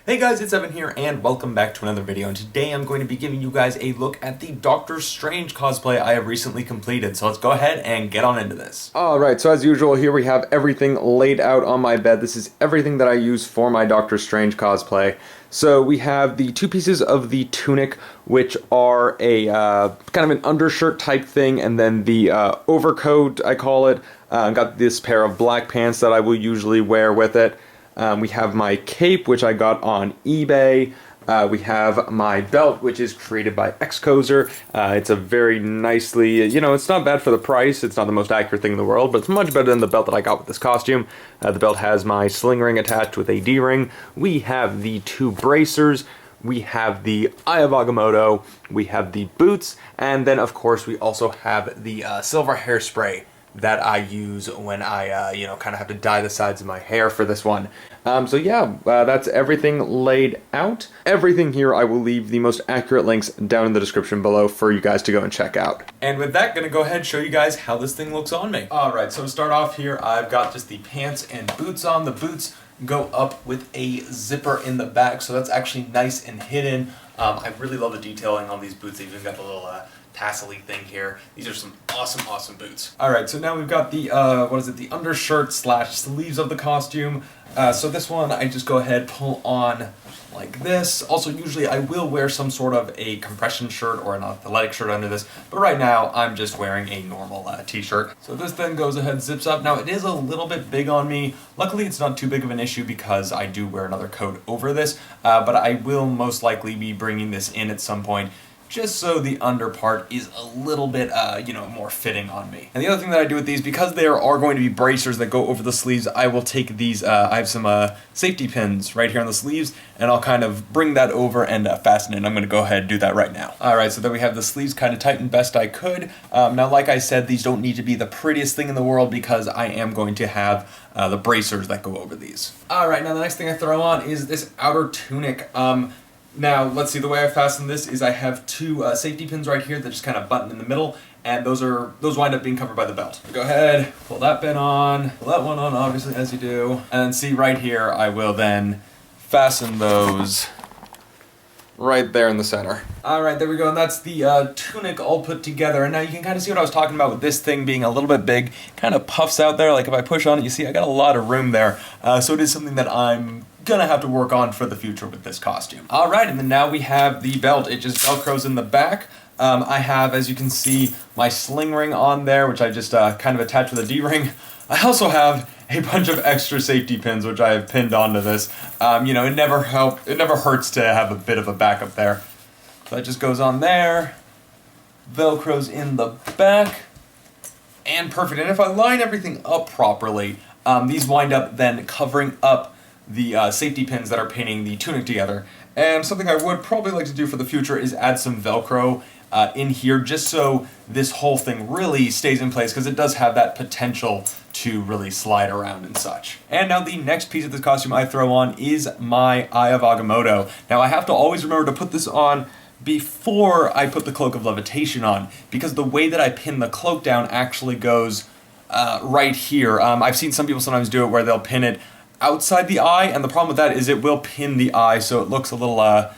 Hey guys, it's Evan here, and welcome back to another video, and today I'm going to be giving you guys a look at the Doctor Strange cosplay I have recently completed, so let's go ahead and get on into this. Alright, so as usual, here we have everything laid out on my bed. This is everything that I use for my Doctor Strange cosplay. So we have the two pieces of the tunic, which are a kind of an undershirt type thing, and then the overcoat, I call it. Got this pair of black pants that I will usually wear with it. We have my cape, which I got on eBay. We have my belt, which is created by XCoser. It's a very nicely, it's not bad for the price. It's not the most accurate thing in the world, but it's much better than the belt that I got with this costume. The belt has my sling ring attached with a D-ring. We have the two bracers. We have the Eye of Okimoto. We have the boots. And then, of course, we also have the silver hairspray that I use when I, kind of have to dye the sides of my hair for this one. That's everything laid out. Everything here, I will leave the most accurate links down in the description below for you guys to go and check out. And with that, gonna go ahead and show you guys how this thing looks on me. Alright, so to start off here, I've got just the pants and boots on. The boots go up with a zipper in the back, so that's actually nice and hidden. I really love the detailing on these boots. They've even got the little tassel-y thing here. These are some awesome boots. Alright, so now we've got the, the undershirt slash sleeves of the costume. So this one, I just go ahead, pull on like this. Also, usually I will wear some sort of a compression shirt or an athletic shirt under this, but right now I'm just wearing a normal t-shirt. So this then goes ahead, zips up. Now it is a little bit big on me. Luckily it's not too big of an issue because I do wear another coat over this, but I will most likely be bringing this in at some point, just so the under part is a little bit, more fitting on me. And the other thing that I do with these, because there are going to be bracers that go over the sleeves, I will take these, I have some safety pins right here on the sleeves, and I'll kind of bring that over and fasten it. I'm going to go ahead and do that right now. Alright, so then we have the sleeves kind of tightened best I could. Now, like I said, these don't need to be the prettiest thing in the world because I am going to have the bracers that go over these. Alright, now the next thing I throw on is this outer tunic. Now, let's see, the way I fasten this is I have two safety pins right here that just kind of button in the middle, and those wind up being covered by the belt. Go ahead, pull that pin on, pull that one on, obviously, as you do, and then see right here, I will then fasten those right there in the center. Alright, there we go, and that's the tunic all put together, and now you can kind of see what I was talking about with this thing being a little bit big, kind of puffs out there, like if I push on it, you see I got a lot of room there, so it is something that I'm gonna have to work on for the future with this costume. Alright, and then now we have the belt. It just velcros in the back. I have, as you can see, my sling ring on there, which I just kind of attach with a D-ring. I also have a bunch of extra safety pins, which I have pinned onto this. It never hurts to have a bit of a backup there. So that just goes on there, velcros in the back, and perfect. And if I line everything up properly, these wind up then covering up the safety pins that are pinning the tunic together. And something I would probably like to do for the future is add some Velcro in here, just so this whole thing really stays in place, because it does have that potential to really slide around and such. And now the next piece of this costume I throw on is my Eye of Okimoto. Now I have to always remember to put this on before I put the Cloak of Levitation on, because the way that I pin the cloak down actually goes right here. I've seen some people sometimes do it where they'll pin it outside the eye, and the problem with that is it will pin the eye, so it looks a little, I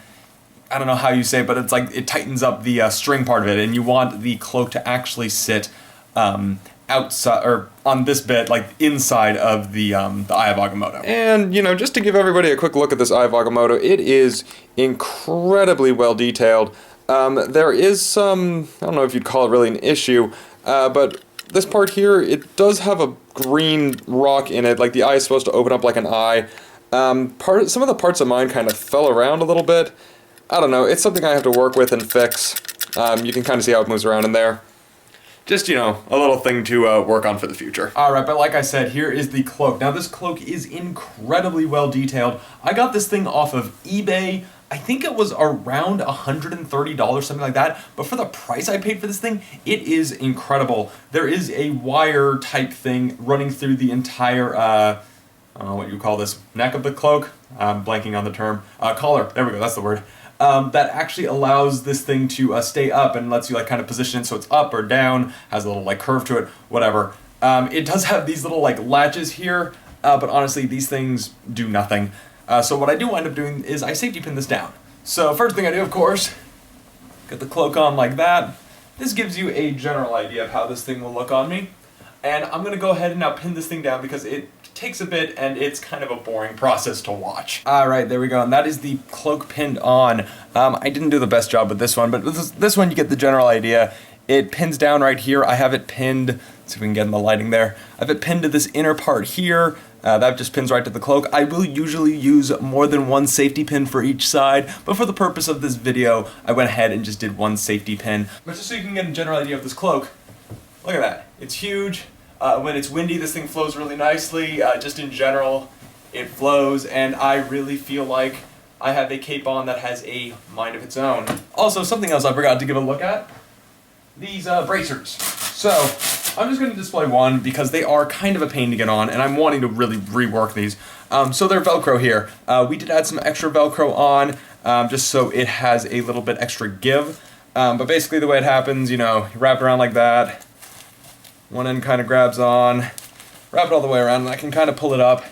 don't know how you say it, but it's like it tightens up the string part of it, and you want the cloak to actually sit outside, or on this bit, like inside of the Eye of Okimoto. And, just to give everybody a quick look at this Eye of Okimoto, it is incredibly well detailed. There is some, I don't know if you'd call it really an issue, but this part here, it does have a green rock in it, like the eye is supposed to open up like an eye. Some of the parts of mine kind of fell around a little bit. I don't know, it's something I have to work with and fix. You can kind of see how it moves around in there. Just, a little thing to work on for the future. Alright, but like I said, here is the cloak. Now this cloak is incredibly well detailed. I got this thing off of eBay. I think it was around $130, something like that, but for the price I paid for this thing, it is incredible. There is a wire type thing running through the entire, I don't know what you call this, neck of the cloak? I'm blanking on the term. Collar, there we go, that's the word. That actually allows this thing to stay up and lets you like kind of position it so it's up or down, has a little like curve to it, whatever. It does have these little like latches here, but honestly these things do nothing. So what I do wind up doing is I safety pin this down. So first thing I do, of course, get the cloak on like that. This gives you a general idea of how this thing will look on me. And I'm going to go ahead and now pin this thing down because it takes a bit and it's kind of a boring process to watch. Alright, there we go, and that is the cloak pinned on. I didn't do the best job with this one, but this one you get the general idea. It pins down right here. I have it pinned, let's see if we can get in the lighting there. I have it pinned to this inner part here. That just pins right to the cloak. I will usually use more than one safety pin for each side, but for the purpose of this video, I went ahead and just did one safety pin. But just so you can get a general idea of this cloak, look at that. It's huge. When it's windy, this thing flows really nicely. Just in general, it flows, and I really feel like I have a cape on that has a mind of its own. Also, something else I forgot to give a look at, these bracers. So, I'm just going to display one because they are kind of a pain to get on, and I'm wanting to really rework these. So they're Velcro here. We did add some extra Velcro on, just so it has a little bit extra give. But basically the way it happens, you know, you wrap it around like that. One end kind of grabs on, wrap it all the way around, and I can kind of pull it up.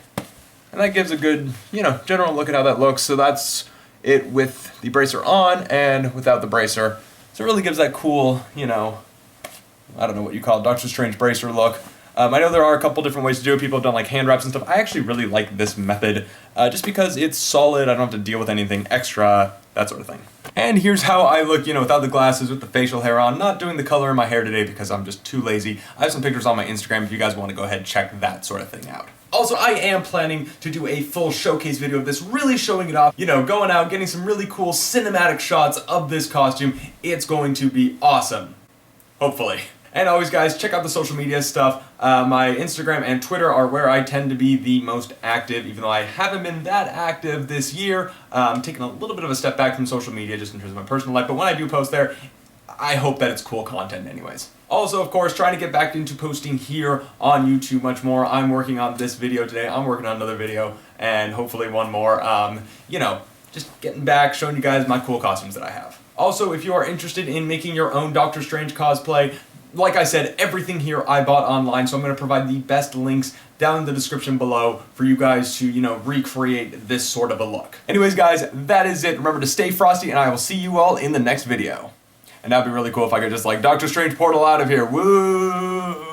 And that gives a good, you know, general look at how that looks. So that's it with the bracer on and without the bracer. So it really gives that cool, you know, I don't know what you call it, Doctor Strange bracer look. I know there are a couple different ways to do it. People have done like hand wraps and stuff. I actually really like this method just because it's solid. I don't have to deal with anything extra, that sort of thing. And here's how I look, you know, without the glasses, with the facial hair on. Not doing the color in my hair today because I'm just too lazy. I have some pictures on my Instagram if you guys want to go ahead and check that sort of thing out. Also, I am planning to do a full showcase video of this, really showing it off, you know, going out, getting some really cool cinematic shots of this costume. It's going to be awesome. Hopefully. And always, guys, check out the social media stuff. My Instagram and Twitter are where I tend to be the most active, even though I haven't been that active this year. I'm taking a little bit of a step back from social media just in terms of my personal life, but when I do post there, I hope that it's cool content anyways. Also, of course, trying to get back into posting here on YouTube much more. I'm working on this video today. I'm working on another video, and hopefully one more. You know, just getting back, showing you guys my cool costumes that I have. Also, if you are interested in making your own Doctor Strange cosplay, like I said, everything here I bought online, so I'm going to provide the best links down in the description below for you guys to, you know, recreate this sort of a look. Anyways, guys, that is it. Remember to stay frosty, and I will see you all in the next video. And that'd be really cool if I could just, like, Doctor Strange portal out of here. Woo!